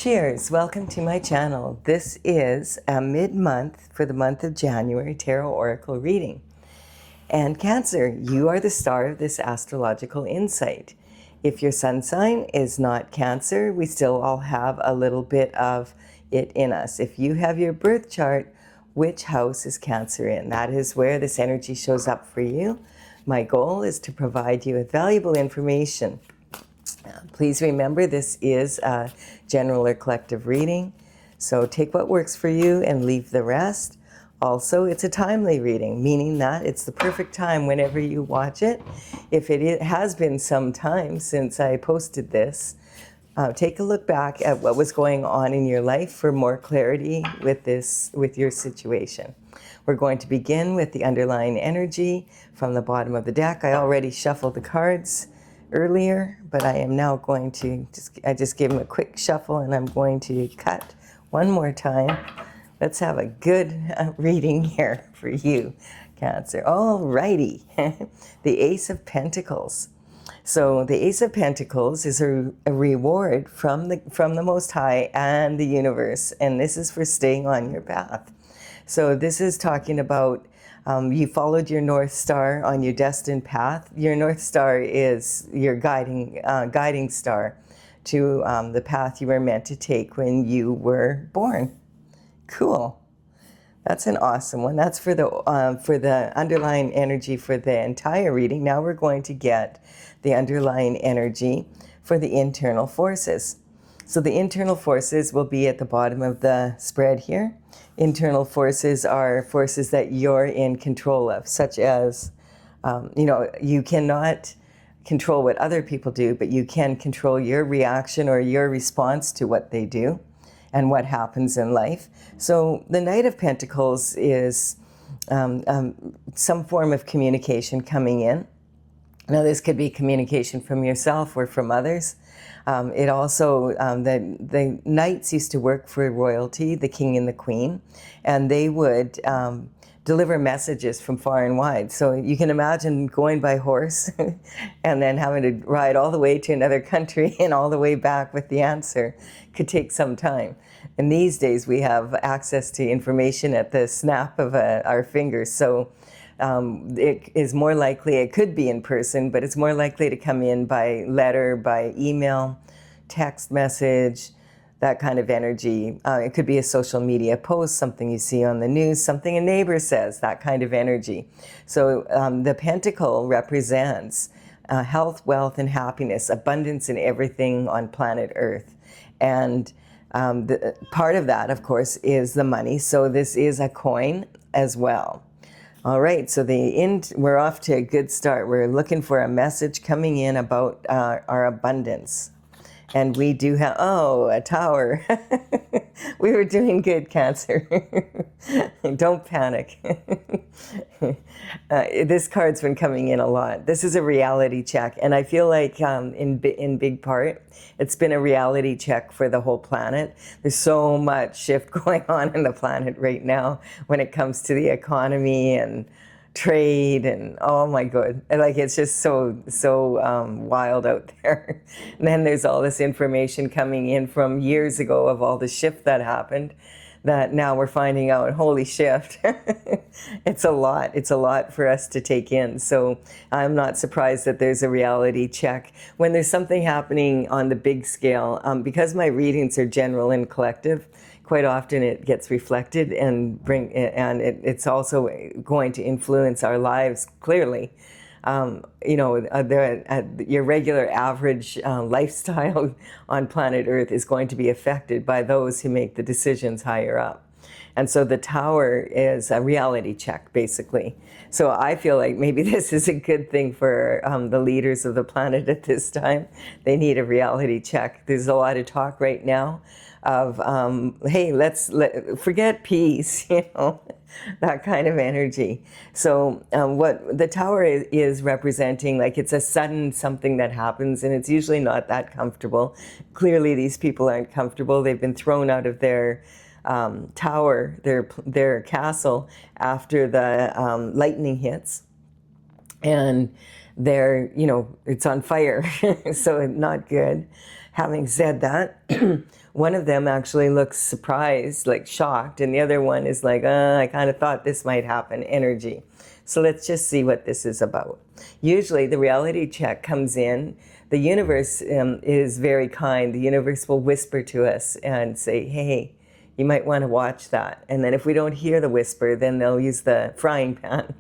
Cheers, welcome to my channel. This is a mid-month for the month of January tarot oracle reading. And Cancer, you are the star of this astrological insight. If your sun sign is not Cancer, we still all have a little bit of it in us. If you have your birth chart, which house is Cancer in? That is where this energy shows up for you. My goal is to provide you with valuable information. Please remember, this is a general or collective reading, so take what works for you and leave the rest. Also, it's a timely reading, meaning that it's the perfect time whenever you watch it. If it has been some time since I posted this, take a look back at what was going on in your life for more clarity with your situation. We're going to begin with the underlying energy from the bottom of the deck. I already shuffled the cards earlier, but I am now going to just gave them a quick shuffle, and I'm going to cut one more time. Let's have a good reading here for you, Cancer. All righty. The Ace of Pentacles. So the Ace of Pentacles is a reward from the Most High and the universe, and this is for staying on your path. So this is talking about you followed your North Star on your destined path. Your North Star is your guiding star to the path you were meant to take when you were born. Cool. That's an awesome one. That's for the underlying energy for the entire reading. Now we're going to get the underlying energy for the internal forces. So the internal forces will be at the bottom of the spread here. Internal forces are forces that you're in control of, such as, you cannot control what other people do, but you can control your reaction or your response to what they do and what happens in life. So the Knight of Pentacles is some form of communication coming in. Now, this could be communication from yourself or from others. It also, the knights used to work for royalty, the king and the queen, and they would deliver messages from far and wide. So you can imagine going by horse and then having to ride all the way to another country and all the way back with the answer could take some time. And these days we have access to information at the snap of our fingers. So it is more likely, it could be in person, but it's more likely to come in by letter, by email, text message, that kind of energy. It could be a social media post, something you see on the news, something a neighbor says, that kind of energy. So the pentacle represents health, wealth, and happiness, abundance in everything on planet Earth. And part of that, of course, is the money. So this is a coin as well. All right, so we're off to a good start. We're looking for a message coming in about our abundance. And we do have, a tower. We were doing good, Cancer. Don't panic. This card's been coming in a lot. This is a reality check. And I feel like in big part, it's been a reality check for the whole planet. There's so much shift going on in the planet right now when it comes to the economy and trade, and oh my god, like it's just so wild out there. And then there's all this information coming in from years ago of all the shift that happened, that now we're finding out, holy shift. It's a lot for us to take in. So I'm not surprised that there's a reality check when there's something happening on the big scale. Because my readings are general and collective, quite often it gets reflected and it's also going to influence our lives clearly. Your regular average lifestyle on planet Earth is going to be affected by those who make the decisions higher up. And so the tower is a reality check, basically. So I feel like maybe this is a good thing for the leaders of the planet at this time. They need a reality check. There's a lot of talk right now of, hey, let's forget peace, that kind of energy. So what the tower is representing, like it's a sudden something that happens, and it's usually not that comfortable. Clearly these people aren't comfortable. They've been thrown out of their tower, their castle, after the lightning hits, and it's on fire. So not good. Having said that, one of them actually looks surprised, like shocked, and the other one is like, I kind of thought this might happen, energy. So let's just see what this is about. Usually the reality check comes in. The universe is very kind. The universe will whisper to us and say, hey, you might want to watch that. And then if we don't hear the whisper, then they'll use the frying pan,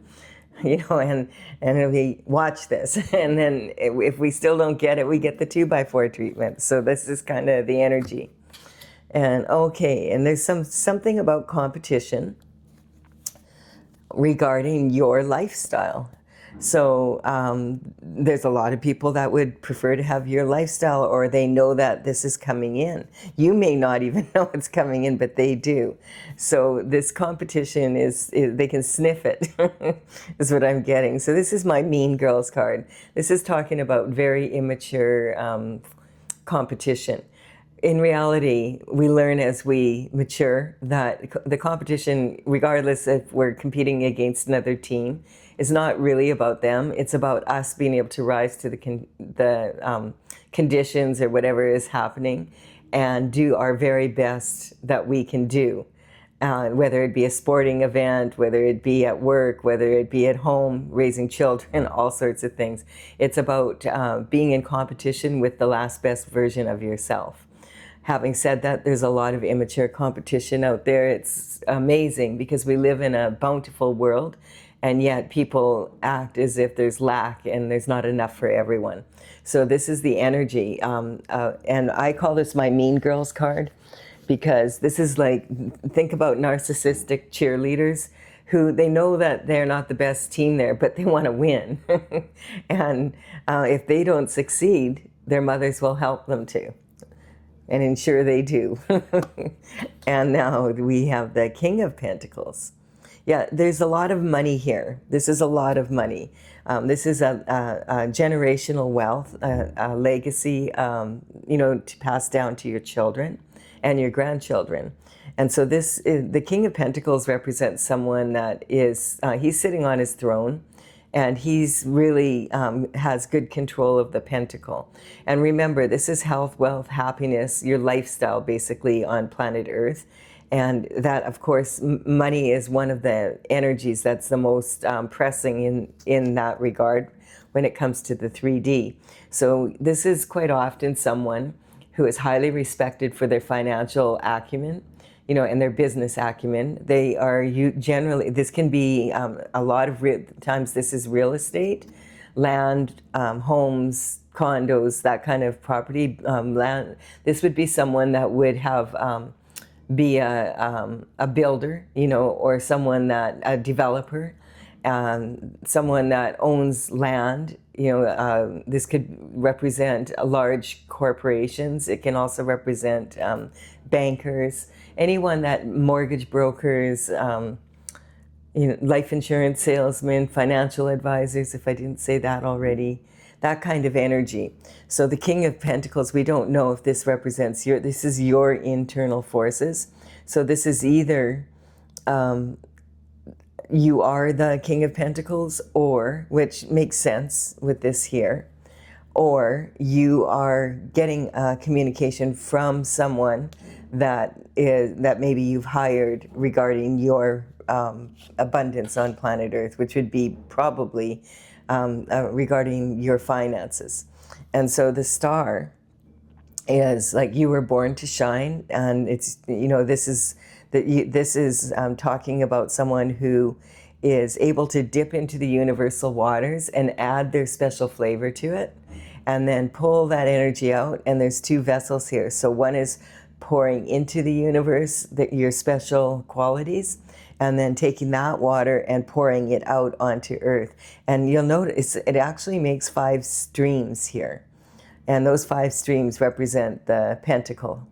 and it'll be, watch this. And then if we still don't get it, we get the 2x4 treatment. So this is kind of the energy. And okay, and there's something about competition regarding your lifestyle. So there's a lot of people that would prefer to have your lifestyle, or they know that this is coming in. You may not even know it's coming in, but they do. So this competition is they can sniff it, is what I'm getting. So this is my Mean Girls card. This is talking about very immature competition. In reality, we learn as we mature that the competition, regardless if we're competing against another team, is not really about them. It's about us being able to rise to the conditions or whatever is happening and do our very best that we can do. Whether it be a sporting event, whether it be at work, whether it be at home, raising children, all sorts of things. It's about being in competition with the last best version of yourself. Having said that, there's a lot of immature competition out there. It's amazing because we live in a bountiful world, and yet people act as if there's lack and there's not enough for everyone. So this is the energy. And I call this my Mean Girls card because this is like, think about narcissistic cheerleaders who they know that they're not the best team there, but they want to win. And if they don't succeed, their mothers will help them to. And ensure they do. And now we have the King of Pentacles. Yeah, there's a lot of money here. This is a lot of money. This is a generational wealth, a legacy, to pass down to your children and your grandchildren. And so the King of Pentacles represents someone that is, he's sitting on his throne, and he's really has good control of the pentacle. And remember, this is health, wealth, happiness, your lifestyle basically on planet Earth. And that, of course, money is one of the energies that's the most pressing in that regard when it comes to the 3D. So this is quite often someone who is highly respected for their financial acumen, and their business acumen. They are generally, this can be a lot of times this is real estate, land, homes, condos, that kind of property, land. This would be someone that would have, be a builder, or someone a developer, someone that owns land. This could represent large corporations. It can also represent bankers, anyone that mortgage brokers, life insurance salesmen, financial advisors, if I didn't say that already, that kind of energy. So the King of Pentacles, we don't know if this represents this is your internal forces. So this is either you are the King of Pentacles, or, which makes sense with this here, or you are getting communication from someone that maybe you've hired regarding your abundance on planet Earth, which would be probably regarding your finances. And so the star is like, you were born to shine, and it's, this is talking about someone who is able to dip into the universal waters and add their special flavor to it, and then pull that energy out. And there's two vessels here. So one is pouring into the universe your special qualities, and then taking that water and pouring it out onto Earth. And you'll notice it actually makes 5 streams here. And those 5 streams represent the pentacle.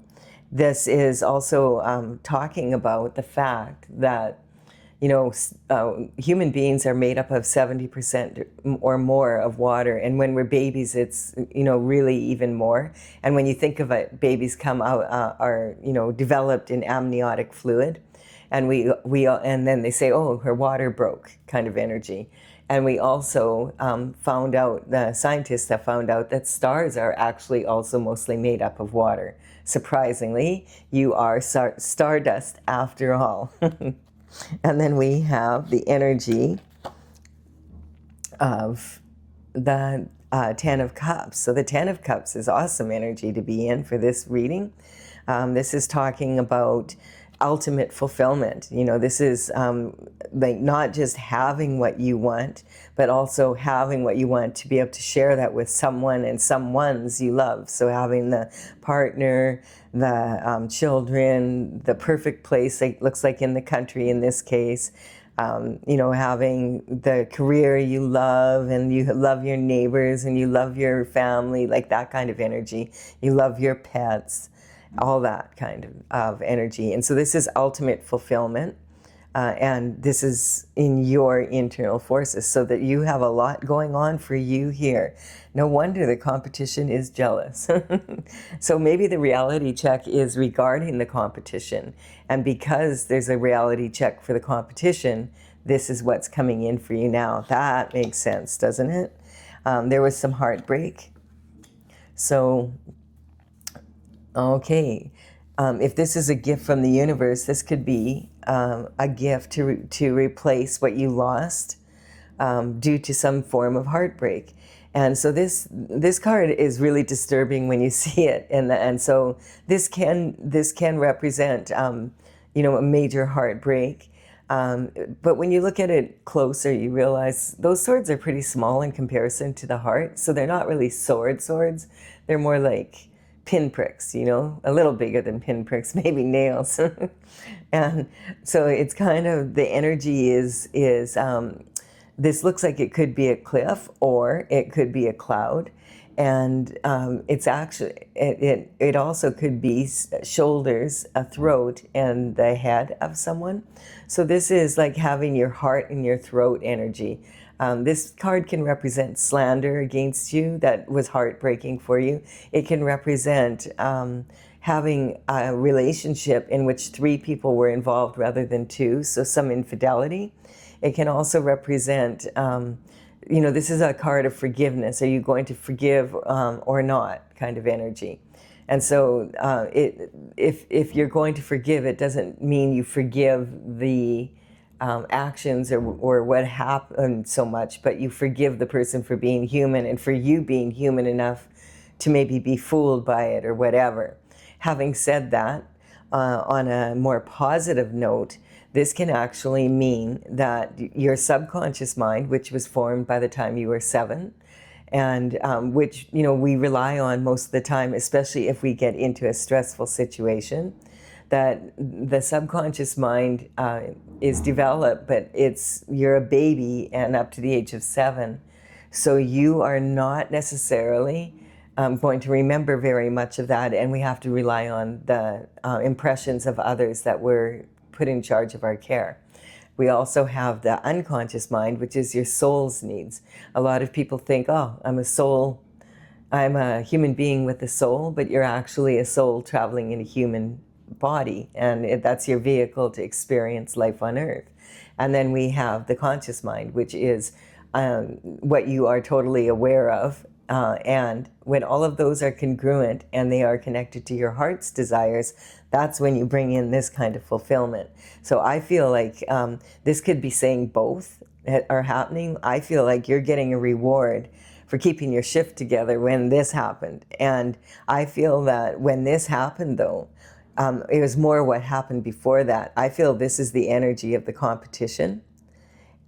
This is also talking about the fact that, human beings are made up of 70% or more of water. And when we're babies, it's, really even more. And when you think of it, babies come out, are, developed in amniotic fluid. And and then they say, oh, her water broke, kind of energy. And we also found out, the scientists have found out that stars are actually also mostly made up of water. Surprisingly, you are stardust after all. And then we have the energy of the Ten of Cups. So the Ten of Cups is awesome energy to be in for this reading. This is talking about ultimate fulfillment. You know, this is like not just having what you want, but also having what you want to be able to share that with someone and someone's you love. So having the partner, the children, the perfect place, it looks like in the country in this case. You know, having the career you love, and you love your neighbors, and you love your family, like that kind of energy. You love your pets, all that kind of energy. And so this is ultimate fulfillment. And this is in your internal forces, so that you have a lot going on for you here. No wonder the competition is jealous. So maybe the reality check is regarding the competition. And because there's a reality check for the competition, this is what's coming in for you now. That makes sense, doesn't it? There was some heartbreak. So, okay. If this is a gift from the universe, this could be a gift to replace what you lost due to some form of heartbreak. And so this card is really disturbing when you see it, and so this can represent you know, a major heartbreak. But when you look at it closer, you realize those swords are pretty small in comparison to the heart. So they're not really swords. They're more like pinpricks, you know, a little bigger than pinpricks, maybe nails. And so it's kind of, the energy is this looks like it could be a cliff or it could be a cloud. And it's actually, it also could be shoulders, a throat, and the head of someone. So this is like having your heart and your throat energy. This card can represent slander against you that was heartbreaking for you. It can represent having a relationship in which 3 people were involved rather than 2, so some infidelity. It can also represent, you know, this is a card of forgiveness. Are you going to forgive or not kind of energy? And so if you're going to forgive, it doesn't mean you forgive the actions or what happened so much, but you forgive the person for being human and for you being human enough to maybe be fooled by it or whatever. Having said that, on a more positive note, this can actually mean that your subconscious mind, which was formed by the time you were 7, and which, you know, we rely on most of the time, especially if we get into a stressful situation, that the subconscious mind is developed, but you're a baby and up to the age of 7. So you are not necessarily going to remember very much of that, and we have to rely on the impressions of others that were put in charge of our care. We also have the unconscious mind, which is your soul's needs. A lot of people think, oh, I'm a soul, I'm a human being with a soul, but you're actually a soul traveling in a human body, and that's your vehicle to experience life on Earth. And then we have the conscious mind, which is what you are totally aware of. And when all of those are congruent and they are connected to your heart's desires, that's when you bring in this kind of fulfillment. So I feel like this could be saying both are happening. I feel like you're getting a reward for keeping your shift together when this happened. And I feel that when this happened, though, it was more what happened before that. I feel this is the energy of the competition.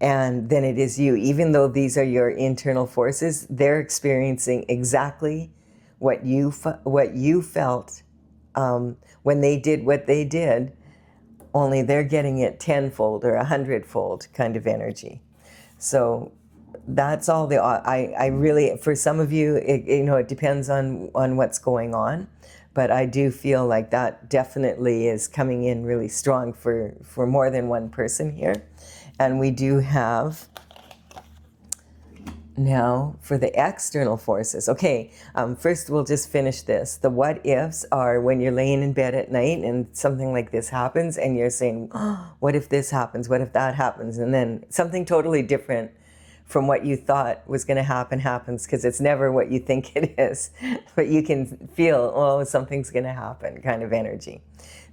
And then it is you. Even though these are your internal forces, they're experiencing exactly what you felt when they did what they did, only they're getting it tenfold or 100-fold kind of energy. So that's all I really, for some of you, it depends on what's going on. But I do feel like that definitely is coming in really strong for more than one person here. And we do have now for the external forces. Okay, first we'll just finish this. The what ifs are when you're laying in bed at night and something like this happens and you're saying, oh, what if this happens? What if that happens? And then something totally different from what you thought was going to happen happens, because it's never what you think it is. But you can feel, oh, something's going to happen kind of energy.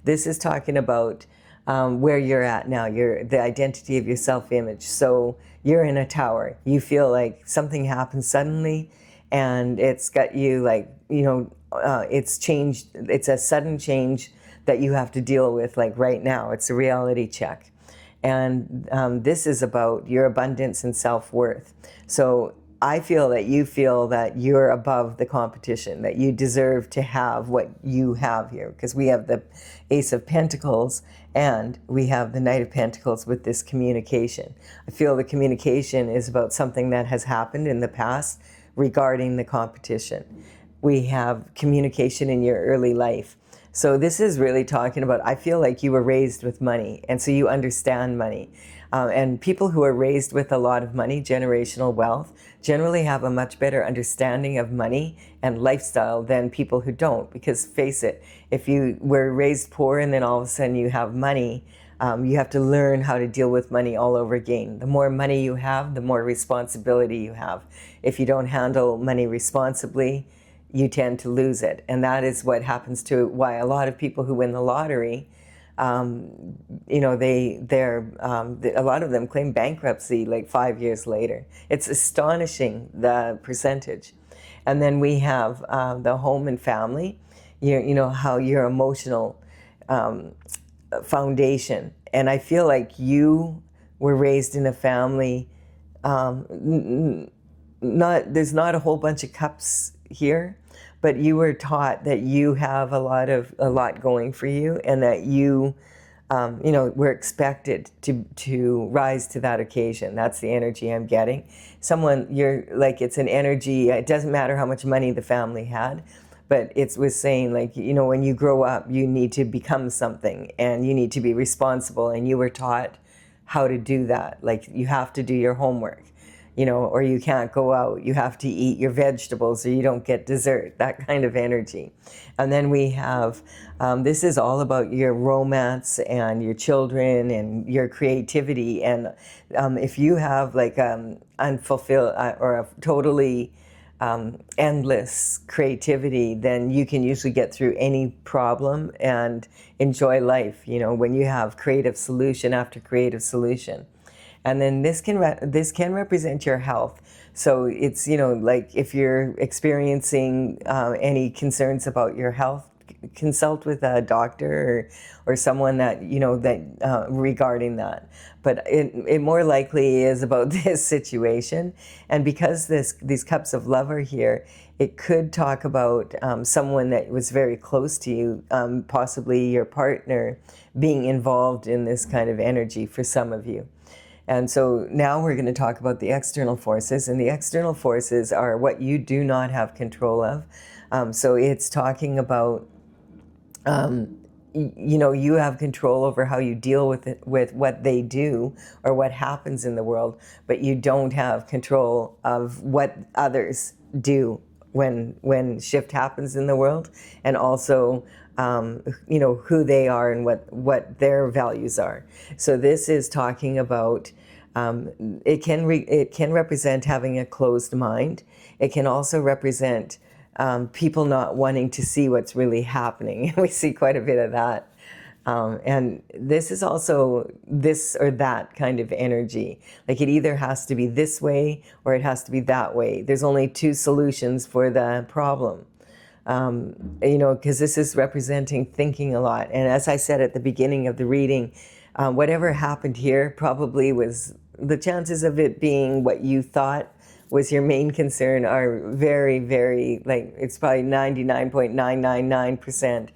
This is talking about where you're at now, the identity of your self-image. So you're in a tower. You feel like something happens suddenly, and it's got you like, it's changed. It's a sudden change that you have to deal with like right now. It's a reality check. And this is about your abundance and self-worth. So I feel that you feel that you're above the competition, that you deserve to have what you have here, because we have the Ace of Pentacles and we have the Knight of Pentacles with this communication. I feel the communication is about something that has happened in the past regarding the competition. We have communication in your early life. So this is really talking about, I feel like you were raised with money, and so you understand money. And people who are raised with a lot of money, generational wealth, generally have a much better understanding of money and lifestyle than people who don't. Because face it, if you were raised poor and then all of a sudden you have money, you have to learn how to deal with money all over again. The more money you have, the more responsibility you have. If you don't handle money responsibly, you tend to lose it. And that is what happens to why a lot of people who win the lottery, a lot of them claim bankruptcy like 5 years later. It's astonishing, the percentage. And then we have the home and family, how your emotional foundation. And I feel like you were raised in a family, there's not a whole bunch of cups here, but you were taught that you have a lot going for you, and that you were expected to rise to that occasion. That's the energy I'm getting. You're like, it's an energy, it doesn't matter how much money the family had, but it was saying like, when you grow up, you need to become something and you need to be responsible, and you were taught how to do that. Like, you have to do your homework, or you can't go out. You have to eat your vegetables or you don't get dessert, that kind of energy. And then we have, this is all about your romance and your children and your creativity. And if you have like unfulfilled or a totally endless creativity, then you can usually get through any problem and enjoy life, when you have creative solution after creative solution. And then this can represent your health. So it's, like if you're experiencing any concerns about your health, consult with a doctor or someone that, regarding that. But it more likely is about this situation. And because these cups of love are here, it could talk about someone that was very close to you, possibly your partner, being involved in this kind of energy for some of you. And so now we're going to talk about the external forces, and the external forces are what you do not have control of. So it's talking about, you have control over how you deal with what they do or what happens in the world, but you don't have control of what others do when shift happens in the world, and also who they are and what their values are. So this is talking about, it can represent having a closed mind. It can also represent people not wanting to see what's really happening. We see quite a bit of that. And this is also this or that kind of energy. Like, it either has to be this way or it has to be that way. There's only two solutions for the problem. Because this is representing thinking a lot. And as I said at the beginning of the reading, whatever happened here probably was, the chances of it being what you thought was your main concern are very, very, like, it's probably 99.999%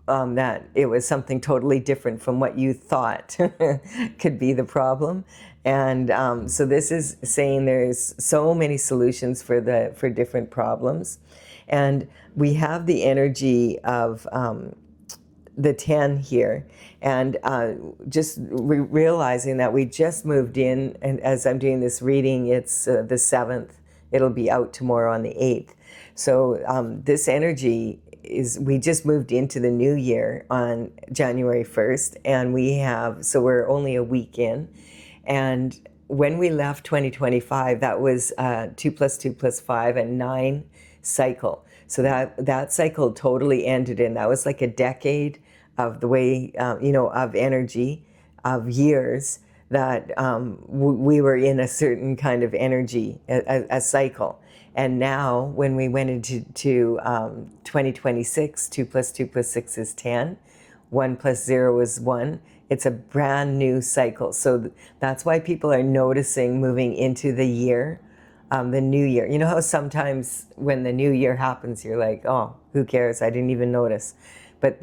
that it was something totally different from what you thought could be the problem. And so this is saying there's so many solutions for different problems. And we have the energy of the 10 here, and just realizing that we just moved in, and as I'm doing this reading, it's the 7th. It'll be out tomorrow on the 8th. So this energy is, we just moved into the new year on January 1st, and we're only a week in, and when we left 2025, that was 2 plus 2 plus 5, a 9 cycle. So that cycle totally ended, and that was like a decade of the way, of energy, of years that we were in a certain kind of energy, a cycle. And now when we went into 2026, 2 plus 2 plus 6 is 10, 1 plus 0 is 1. It's a brand new cycle. So that's why people are noticing moving into the year, the new year. You know how sometimes when the new year happens, you're like, oh, who cares? I didn't even notice. But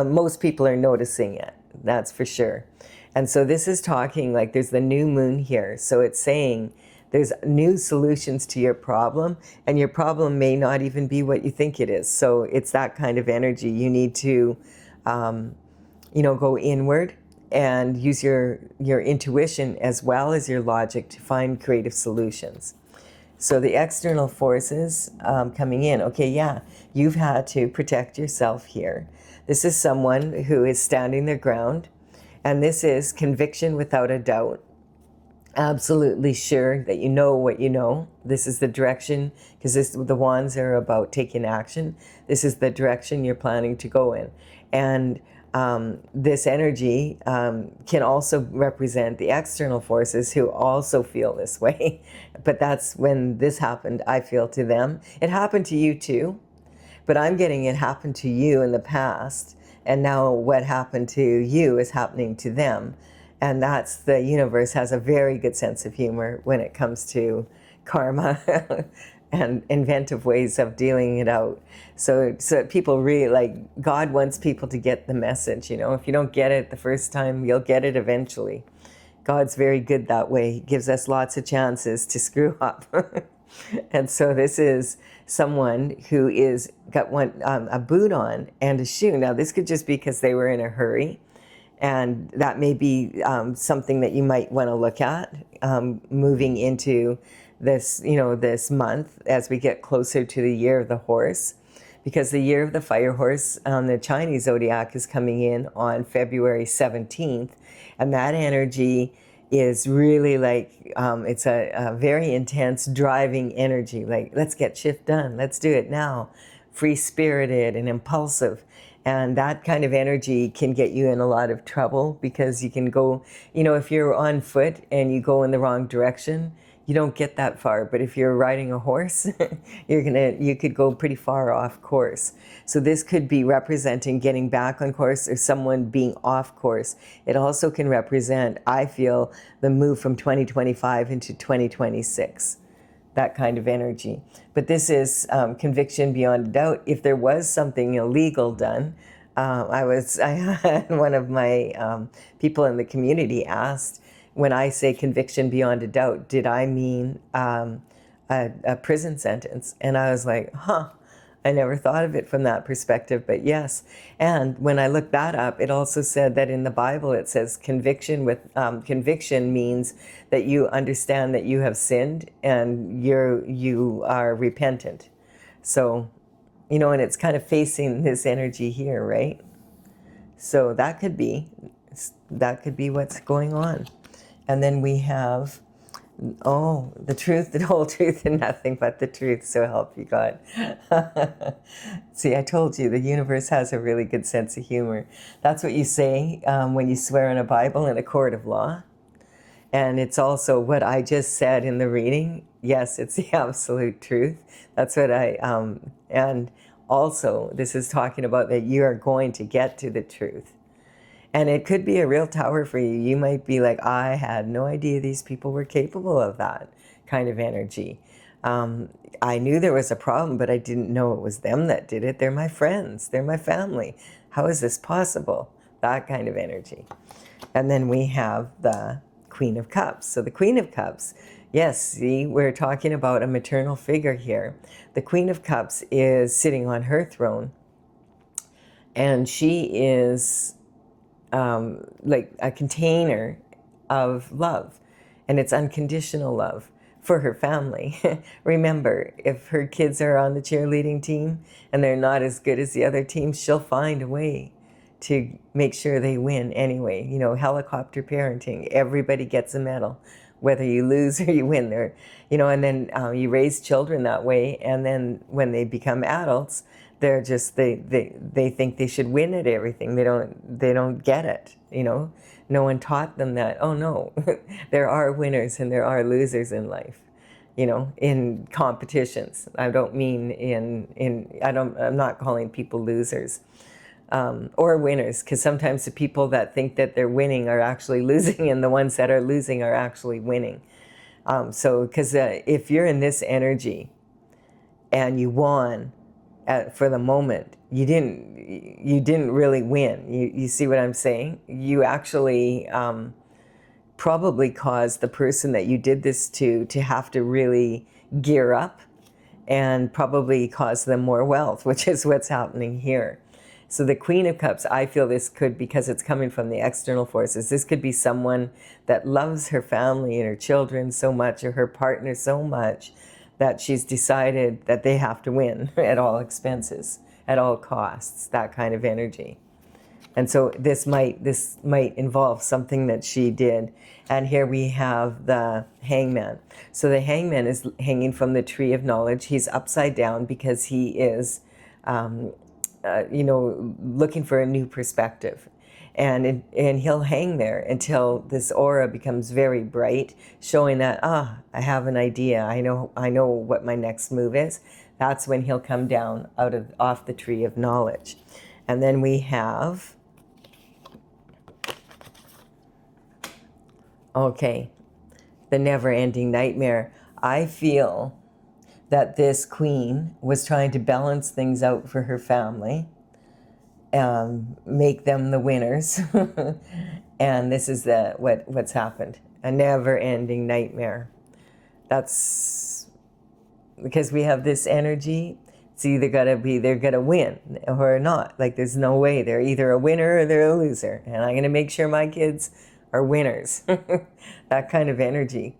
most people are noticing it. That's for sure. And so this is talking like there's the new moon here. So it's saying there's new solutions to your problem, and your problem may not even be what you think it is. So it's that kind of energy. You need to, go inward and use your intuition as well as your logic to find creative solutions. So the external forces coming in, okay, yeah, you've had to protect yourself here. This is someone who is standing their ground, and this is conviction without a doubt. Absolutely sure that you know what you know. This is the direction, because the wands are about taking action. This is the direction you're planning to go in. And this energy can also represent the external forces who also feel this way. But that's when this happened, I feel, to them. It happened to you too, but I'm getting it happened to you in the past. And now what happened to you is happening to them. And that's, the universe has a very good sense of humor when it comes to karma and inventive ways of dealing it out. So people really, like, God wants people to get the message, If you don't get it the first time, you'll get it eventually. God's very good that way. He gives us lots of chances to screw up. And so this is someone who is got a boot on and a shoe. Now, this could just be because they were in a hurry. And that may be something that you might want to look at moving into this, this month as we get closer to the year of the horse, because the year of the fire horse on the Chinese zodiac is coming in on February 17th. And that energy is really like, it's a very intense driving energy. Like, let's get shit done. Let's do it now. Free-spirited and impulsive. And that kind of energy can get you in a lot of trouble, because you can go, if you're on foot and you go in the wrong direction, you don't get that far. But if you're riding a horse, you could go pretty far off course. So this could be representing getting back on course or someone being off course. It also can represent, I feel, the move from 2025 into 2026. That kind of energy. But this is conviction beyond a doubt. If there was something illegal done, I had one of my people in the community asked, when I say conviction beyond a doubt, did I mean a prison sentence? And I was like, I never thought of it from that perspective, but yes. And when I looked that up, it also said that in the Bible, it says conviction means that you understand that you have sinned and you are repentant. So, and it's kind of facing this energy here, right? So that could be what's going on. And then we have, the truth, the whole truth, and nothing but the truth, so help you God. See, I told you, the universe has a really good sense of humor. That's what you say when you swear in a Bible in a court of law. And it's also what I just said in the reading. Yes, it's the absolute truth. That's what and also this is talking about that you are going to get to the truth. And it could be a real tower for you. You might be like, I had no idea these people were capable of that kind of energy. I knew there was a problem, but I didn't know it was them that did it. They're my friends. They're my family. How is this possible? That kind of energy. And then we have the Queen of Cups. So the Queen of Cups, yes, see, we're talking about a maternal figure here. The Queen of Cups is sitting on her throne, and she is like a container of love, and it's unconditional love for her family. Remember, if her kids are on the cheerleading team and they're not as good as the other team, she'll find a way to make sure they win anyway. You know, helicopter parenting, everybody gets a medal, whether you lose or you win there. You know, and then you raise children that way, and then when they become adults, they're just, they think they should win at everything. They don't get it, you know. No one taught them that, oh no, there are winners and there are losers in life, you know, in competitions. I don't mean I'm not calling people losers or winners, because sometimes the people that think that they're winning are actually losing, and the ones that are losing are actually winning. Because if you're in this energy and you won for the moment, you didn't really win. You see what I'm saying? You actually probably caused the person that you did this to have to really gear up, and probably cause them more wealth, which is what's happening here. So the Queen of Cups, I feel this could, because it's coming from the external forces, this could be someone that loves her family and her children so much, or her partner so much, that she's decided that they have to win at all expenses, at all costs, that kind of energy. And so this might involve something that she did. And here we have the Hangman. So the Hangman is hanging from the Tree of Knowledge. He's upside down because he is, you know, looking for a new perspective. And he'll hang there until this aura becomes very bright, showing that, I have an idea. I know what my next move is. That's when he'll come down off the Tree of Knowledge. And then we have, okay, the never-ending nightmare. I feel that this queen was trying to balance things out for her family, make them the winners. And this is what's happened. A never-ending nightmare. That's because we have this energy. It's either they're gonna win or not. Like, there's no way. They're either a winner or they're a loser. And I'm gonna make sure my kids are winners. That kind of energy.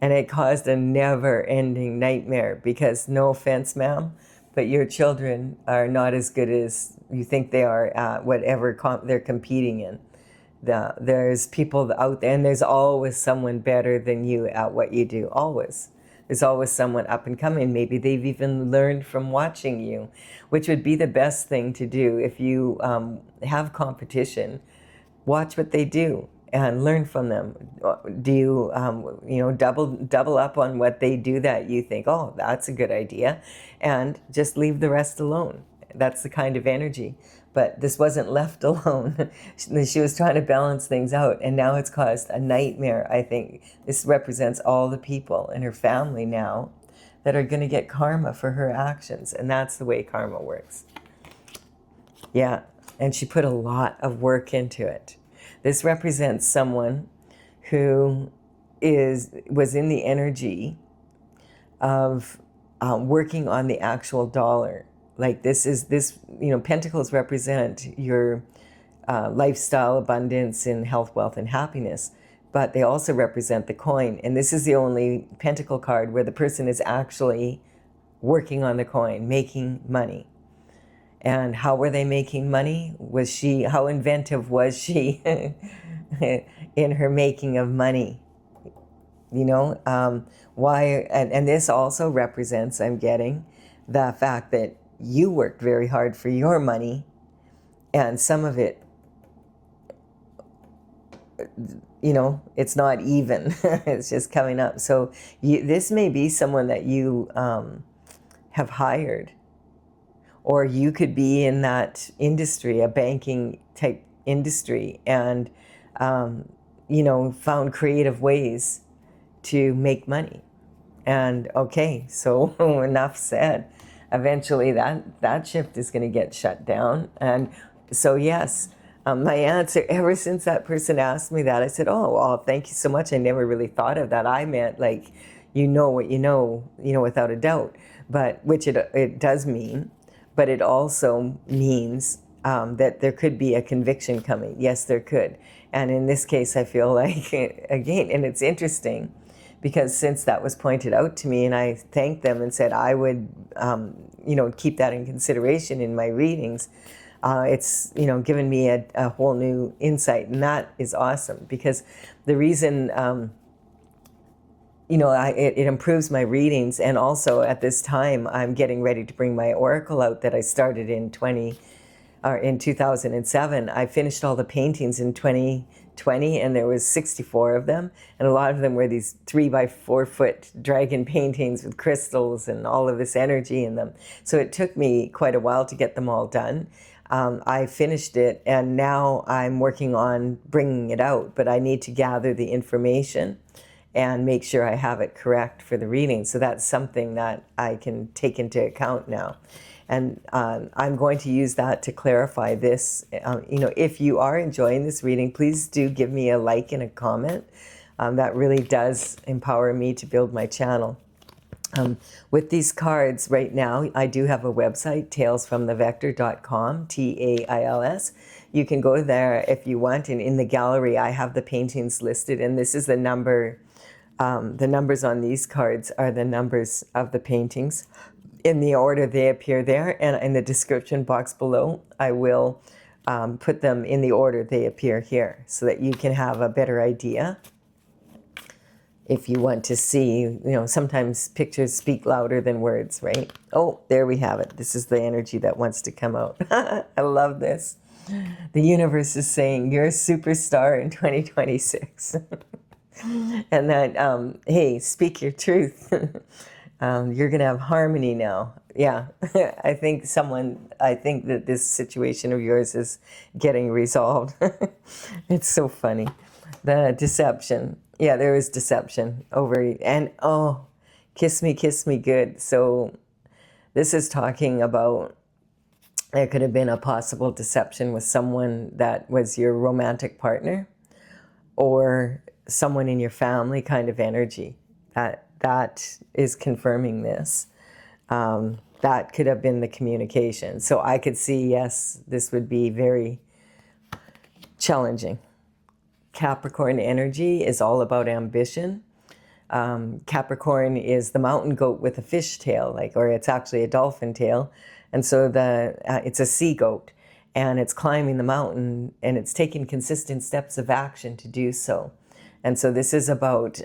And it caused a never-ending nightmare, because, no offense, ma'am, but your children are not as good as you think they are at whatever they're competing in. There's people out there, and there's always someone better than you at what you do, always. There's always someone up and coming. Maybe they've even learned from watching you, which would be the best thing to do if you have competition. Watch what they do and learn from them. Do you, you know, double up on what they do that you think, oh, that's a good idea, and just leave the rest alone. That's the kind of energy. But this wasn't left alone. She was trying to balance things out, and now it's caused a nightmare. I think this represents all the people in her family now that are going to get karma for her actions, and that's the way karma works. Yeah, and she put a lot of work into it. This represents someone who was in the energy of working on the actual dollar. Like, this, you know, pentacles represent your lifestyle, abundance, and health, wealth, and happiness. But they also represent the coin. And this is the only pentacle card where the person is actually working on the coin, making money. And how were they making money? How inventive was she in her making of money? You know, why? And this also represents, I'm getting, the fact that you worked very hard for your money, and some of it, you know, it's not even. It's just coming up. So this may be someone that you have hired. Or you could be in that industry, a banking type industry, and, you know, found creative ways to make money. And okay, so enough said. Eventually that shift is going to get shut down. And so yes, my answer, ever since that person asked me that, I said, oh, well, thank you so much. I never really thought of that. I meant, like, you know what you know, without a doubt. But which it does mean. But it also means that there could be a conviction coming. Yes, there could. And in this case, I feel like, again, and it's interesting, because since that was pointed out to me, and I thanked them and said I would, you know, keep that in consideration in my readings, it's, you know, given me a whole new insight, and that is awesome, because the reason, you know, it improves my readings, and also at this time I'm getting ready to bring my oracle out that I started in 2007. I finished all the paintings in 2020, and there was 64 of them, and a lot of them were these 3 by 4 foot dragon paintings with crystals and all of this energy in them. So it took me quite a while to get them all done. I finished it, and now I'm working on bringing it out, but I need to gather the information and make sure I have it correct for the reading. So that's something that I can take into account now. And I'm going to use that to clarify this. You know, if you are enjoying this reading, please do give me a like and a comment. That really does empower me to build my channel. With these cards right now, I do have a website, talesfromthevector.com, TAILS. You can go there if you want, and in the gallery I have the paintings listed, and this is the number. The numbers on these cards are the numbers of the paintings in the order they appear there, and in the description box below I will put them in the order they appear here, so that you can have a better idea. If you want to see, you know, sometimes pictures speak louder than words, right? Oh, there we have it. This is the energy that wants to come out. I love this. The universe is saying you're a superstar in 2026. And that, hey, speak your truth. You're going to have harmony now. Yeah, I think that this situation of yours is getting resolved. It's so funny. The deception. Yeah, there is deception over, and oh, kiss me good. So this is talking about, there could have been a possible deception with someone that was your romantic partner, or someone in your family kind of energy. That is confirming this. That could have been the communication. So I could see, yes, this would be very challenging. Capricorn energy is all about ambition. Capricorn is the mountain goat with a fish tail, or it's actually a dolphin tail. And so it's a sea goat, and it's climbing the mountain, and it's taking consistent steps of action to do so. And so this is about,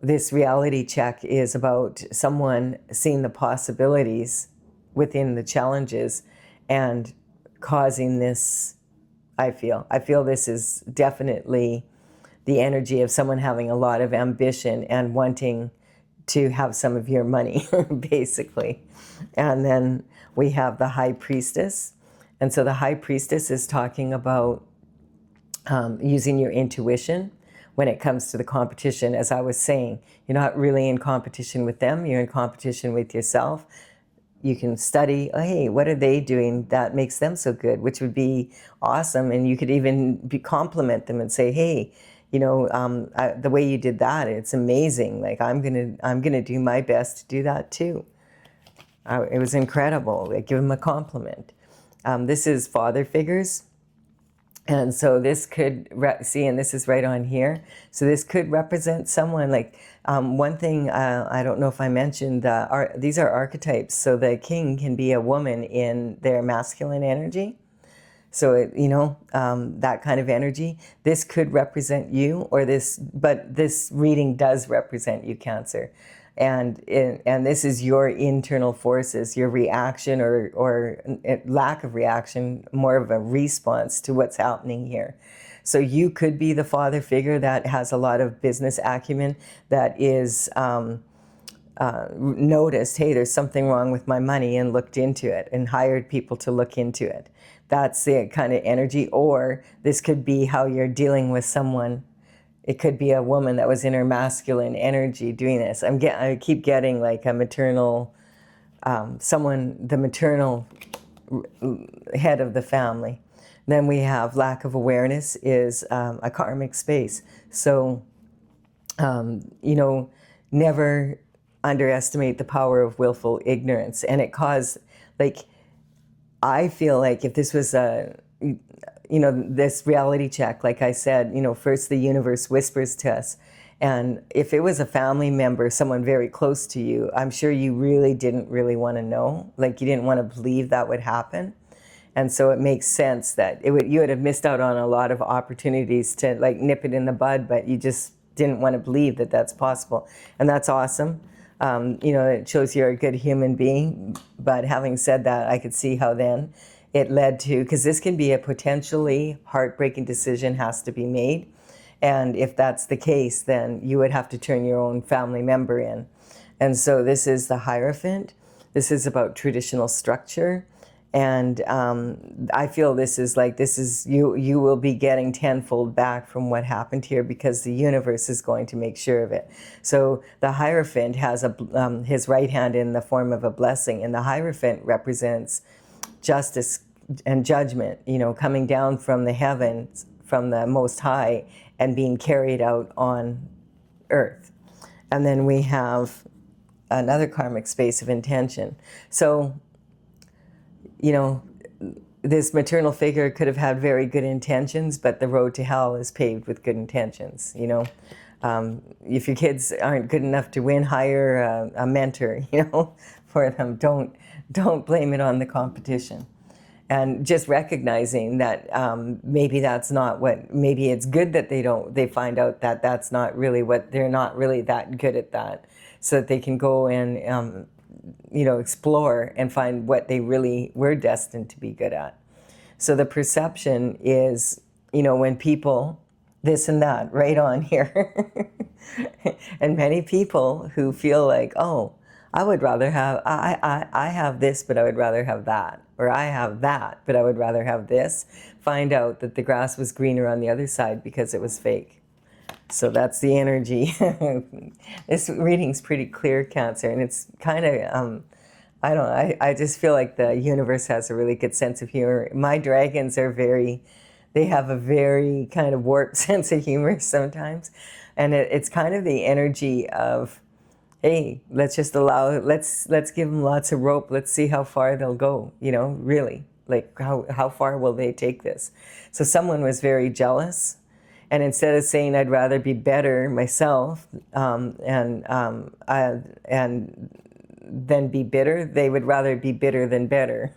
this reality check is about someone seeing the possibilities within the challenges and causing this. I feel this is definitely the energy of someone having a lot of ambition and wanting to have some of your money, basically. And then we have the High Priestess. And so the High Priestess is talking about using your intuition when it comes to the competition. As I was saying, you're not really in competition with them, you're in competition with yourself. You can study, oh, hey, what are they doing that makes them so good, which would be awesome. And you could even compliment them and say, hey, you know, the way you did that, it's amazing. I'm gonna do my best to do that too. It was incredible. Give them a compliment. This is father figures. And so this could, see, and this is right on here. So this could represent someone one thing, I don't know if I mentioned, these are archetypes. So the king can be a woman in their masculine energy. So, that kind of energy. This could represent you, but this reading does represent you, Cancer. And this is your internal forces, your reaction or lack of reaction, more of a response to what's happening here. So you could be the father figure that has a lot of business acumen, that is noticed, hey, there's something wrong with my money, and looked into it and hired people to look into it. That's the kind of energy. Or this could be how you're dealing with someone. It could be a woman that was in her masculine energy doing this. I keep getting a maternal, the maternal head of the family. Then we have lack of awareness is a karmic space. So, never underestimate the power of willful ignorance. And it caused, I feel like if this was this reality check, like I said, first the universe whispers to us. And if it was a family member, someone very close to you, I'm sure you really didn't want to know. You didn't want to believe that would happen. And so it makes sense that you would have missed out on a lot of opportunities to like nip it in the bud, but you just didn't want to believe that that's possible. And that's awesome. It shows you're a good human being. But having said that, I could see how then it led to, because this can be a potentially heartbreaking decision has to be made. And if that's the case, then you would have to turn your own family member in. And so this is the Hierophant. This is about traditional structure. And I feel this is you will be getting tenfold back from what happened here, because the universe is going to make sure of it. So the Hierophant has his right hand in the form of a blessing, and the Hierophant represents justice and judgment, coming down from the heavens, from the Most High, and being carried out on earth. And then we have another karmic space of intention. So, this maternal figure could have had very good intentions, but the road to hell is paved with good intentions. If your kids aren't good enough to win, hire a mentor, for them. Don't blame it on the competition. And just recognizing that maybe that's not maybe it's good that they find out that that's not really they're not really that good at that, so that they can go and explore and find what they really were destined to be good at. So the perception is, when people, this and that, right on here. And many people who feel like, oh, I would rather have, I have this, but I would rather have that. Or I have that, but I would rather have this. Find out that the grass was greener on the other side because it was fake. So that's the energy. This reading's pretty clear, Cancer, and it's kind of, I just feel like the universe has a really good sense of humor. My dragons are they have a very kind of warped sense of humor sometimes. And it's kind of the energy of, hey, let's just let's give them lots of rope. Let's see how far they'll go, really. Like how far will they take this? So someone was very jealous. And instead of saying I'd rather be better myself and then be bitter, they would rather be bitter than better.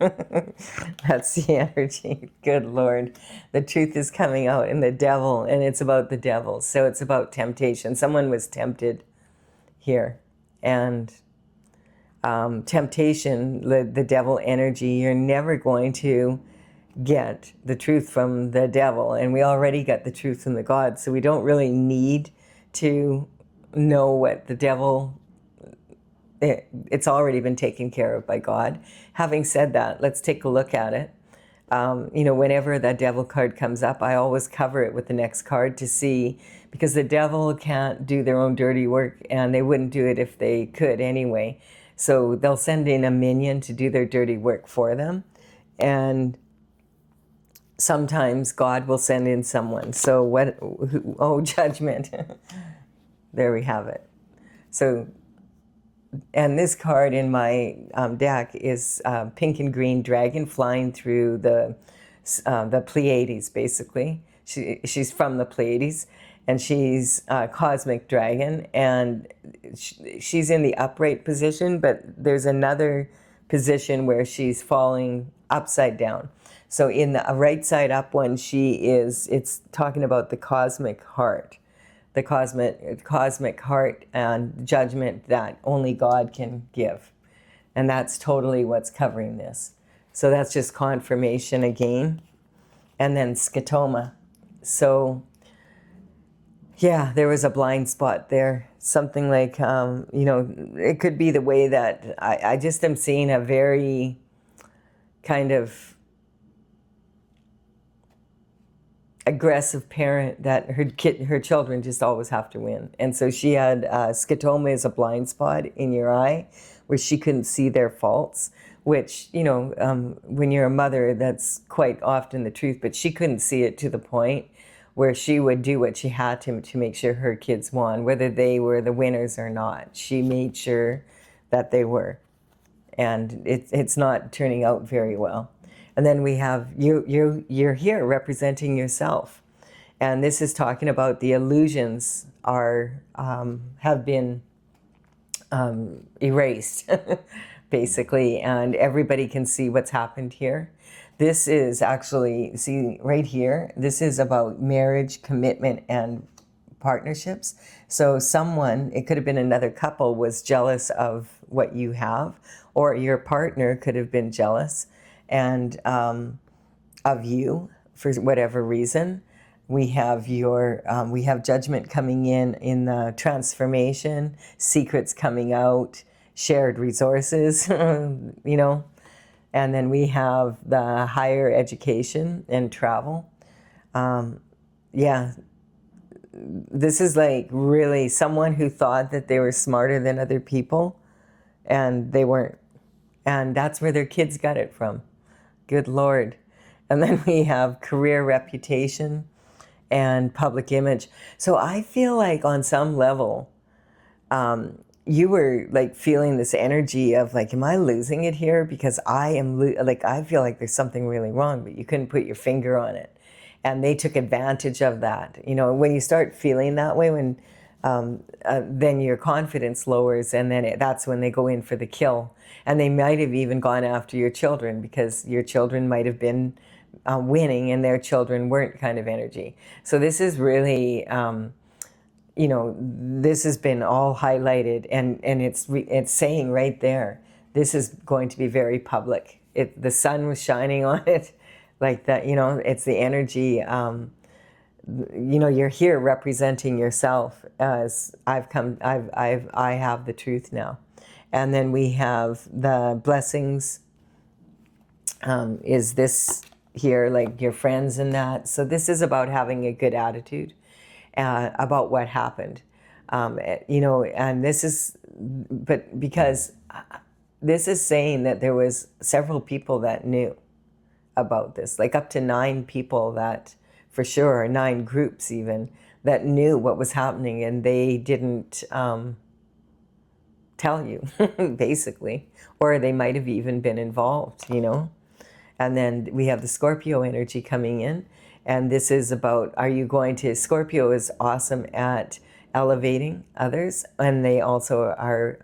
That's the energy. Good Lord. The truth is coming out in the devil, and it's about the devil. So it's about temptation. Someone was tempted here. And temptation, the devil energy, you're never going to get the truth from the devil, and we already got the truth from the God, so we don't really need to know what the devil, it's already been taken care of by God. Having said that, let's take a look at it. Whenever that devil card comes up, I always cover it with the next card to see, because the devil can't do their own dirty work, and they wouldn't do it if they could anyway. So they'll send in a minion to do their dirty work for them, and sometimes God will send in someone. So judgment. There we have it. So, and this card in my deck is pink and green dragon flying through the Pleiades, basically. She's from the Pleiades, and she's a cosmic dragon, and she's in the upright position, but there's another position where she's falling upside down. So in the right side up one, it's talking about the cosmic heart, the cosmic heart and judgment that only God can give. And that's totally what's covering this. So that's just confirmation again. And then scotoma. So yeah, there was a blind spot there. Something like, it could be the way that I just am seeing a very kind of aggressive parent that her children just always have to win. And so she had scotoma is a blind spot in your eye where she couldn't see their faults, which, when you're a mother, that's quite often the truth, but she couldn't see it to the point where she would do what she had to make sure her kids won, whether they were the winners or not. She made sure that they were. And it's not turning out very well. And then we have you're here representing yourself. And this is talking about the illusions have been erased, basically, and everybody can see what's happened here. This is actually, see right here, this is about marriage, commitment, and partnerships. So someone, it could have been another couple, was jealous of what you have, or your partner could have been jealous and of you for whatever reason. We have we have judgment coming in the transformation, secrets coming out, shared resources, you know, and then we have the higher education and travel. Yeah, this is like really someone who thought that they were smarter than other people, and they weren't. And that's where their kids got it from. Good Lord. And then we have career reputation and public image. So I feel like on some level, you were like feeling this energy of like, am I losing it here? Because I am like, I feel like there's something really wrong, but you couldn't put your finger on it. And they took advantage of that. You know, when you start feeling that way, when then your confidence lowers, and then that's when they go in for the kill. And they might have even gone after your children, because your children might have been winning and their children weren't, kind of energy. So this is really, you know, this has been all highlighted, and it's saying right there, this is going to be very public. The sun was shining on it, like that. You know, it's the energy. You know, you're here representing yourself as I have the truth now. And then we have the blessings, is this here, like your friends and that. So this is about having a good attitude about what happened. You know, and this is, but because this is saying that there was several people that knew about this, like up to 9 people that for sure, or 9 groups even, that knew what was happening, and they didn't tell you, basically, or they might have even been involved, you know. And then we have the Scorpio energy coming in, and this is about, are you going to, Scorpio is awesome at elevating others, and they also are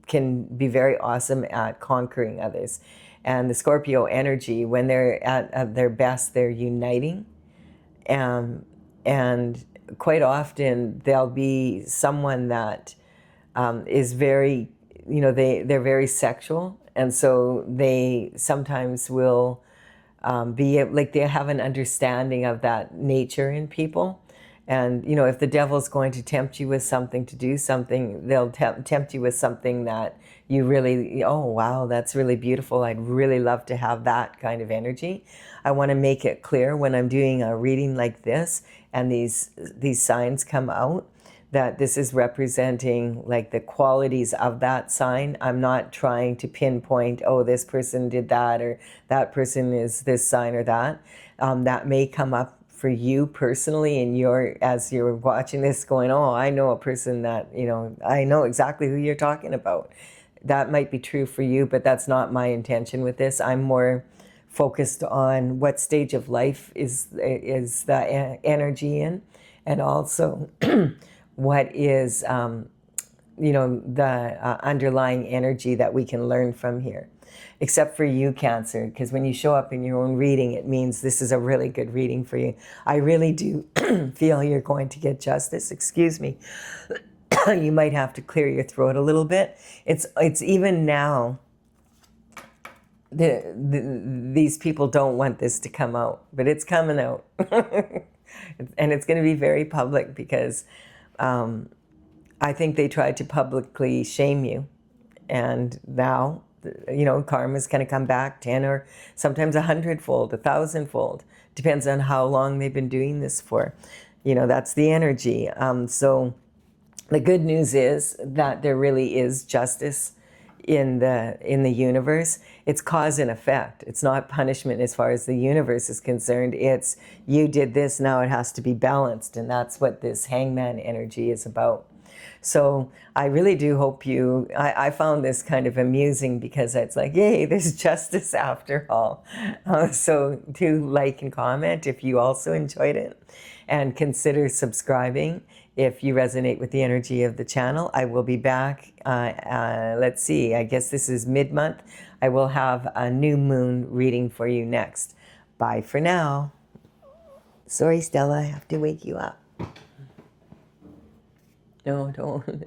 can be very awesome at conquering others. And the Scorpio energy, when they're at their best, they're uniting. And quite often there'll be someone that is very, you know, they're very sexual, and so they sometimes will be like, they have an understanding of that nature in people. And, you know, if the devil's going to tempt you with something to do something, they'll tempt you with something that you really, oh, wow, that's really beautiful. I'd really love to have that kind of energy. I want to make it clear when I'm doing a reading like this and these signs come out, that this is representing like the qualities of that sign. I'm not trying to pinpoint, oh, this person did that, or that person is this sign or that. That may come up for you personally, and as you're watching this going, oh, I know a person that, you know, I know exactly who you're talking about. That might be true for you, but that's not my intention with this. I'm more focused on what stage of life is the energy in, and also what is, you know, the underlying energy that we can learn from here. Except for you, Cancer, because when you show up in your own reading, it means this is a really good reading for you. I really do feel you're going to get justice. Excuse me. You might have to clear your throat a little bit. It's even now, these people don't want this to come out, but it's coming out. And it's going to be very public, because I think they tried to publicly shame you. And now, you know, karma's going to come back 10 or sometimes 100-fold, 1,000-fold. Depends on how long they've been doing this for. You know, that's the energy. So the good news is that there really is justice in the universe. It's cause and effect. It's not punishment as far as the universe is concerned. It's, you did this, now it has to be balanced. And that's what this hangman energy is about. So I really do hope I found this kind of amusing, because it's like, yay, there's justice after all. So do like and comment if you also enjoyed it, and consider subscribing If you resonate with the energy of the channel, I will be back. Let's see, I guess this is mid-month. I will have a new moon reading for you next. Bye for now. Sorry, Stella, I have to wake you up. No, don't.